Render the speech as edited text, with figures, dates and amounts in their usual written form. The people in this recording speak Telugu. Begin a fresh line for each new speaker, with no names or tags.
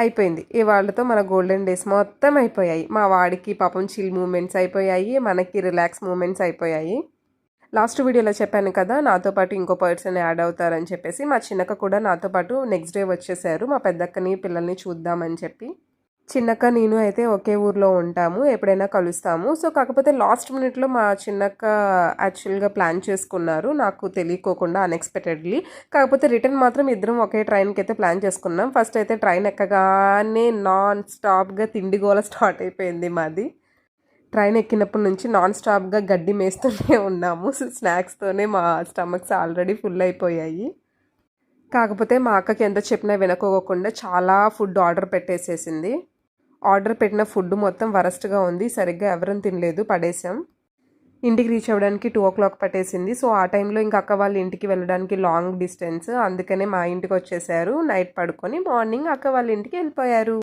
అయిపోయింది. ఇవాళతో మన గోల్డెన్ డేస్ మొత్తం అయిపోయాయి. మా వాడికి పాపం చిల్ మూమెంట్స్ అయిపోయాయి. మనకి రిలాక్స్ మూమెంట్స్ అయిపోయాయి. లాస్ట్ వీడియోలో చెప్పాను కదా, నాతో పాటు ఇంకో పర్సన్ యాడ్ అవుతారని చెప్పేసి. మా చిన్నక్క కూడా నాతో పాటు నెక్స్ట్ డే వచ్చేసారు, మా పెద్దక్కని పిల్లల్ని చూద్దామని చెప్పి. చిన్నక్క నేను అయితే ఒకే ఊర్లో ఉంటాము, ఎప్పుడైనా కలుస్తాము. సో కాకపోతే లాస్ట్ మినిట్లో మా చిన్నక్క యాక్చువల్గా ప్లాన్ చేసుకున్నారు, నాకు తెలియకోకుండా అన్ఎక్స్పెక్టెడ్లీ. కాకపోతే రిటర్న్ మాత్రం ఇద్దరం ఒకే ట్రైన్కి అయితే ప్లాన్ చేసుకున్నాం. ఫస్ట్ అయితే ట్రైన్ ఎక్కగానే నాన్ స్టాప్గా తిండిగోల స్టార్ట్ అయిపోయింది మాది. ట్రైన్ ఎక్కినప్పటి నుంచి నాన్ స్టాప్గా గడ్డి మేస్తూనే ఉన్నాము. స్నాక్స్తోనే మా స్టమక్స్ ఆల్రెడీ ఫుల్ అయిపోయాయి. కాకపోతే మా అక్కకి ఎంత చెప్పినా వినకోకుండా చాలా ఫుడ్ ఆర్డర్ పెట్టేసేసింది. ఆర్డర్ పెట్టిన ఫుడ్ మొత్తం వరస్ట్గా ఉంది, సరిగ్గా ఎవరూ తినలేదు, పడేసాం. ఇంటికి రీచ్ అవ్వడానికి 2 o'clock పట్టేసింది. సో ఆ టైంలో ఇంకా అక్క వాళ్ళ ఇంటికి వెళ్ళడానికి లాంగ్ డిస్టెన్స్, అందుకనే మా ఇంటికి వచ్చేసారు. నైట్ పడుకొని మార్నింగ్ అక్క వాళ్ళ ఇంటికి వెళ్ళిపోయారు.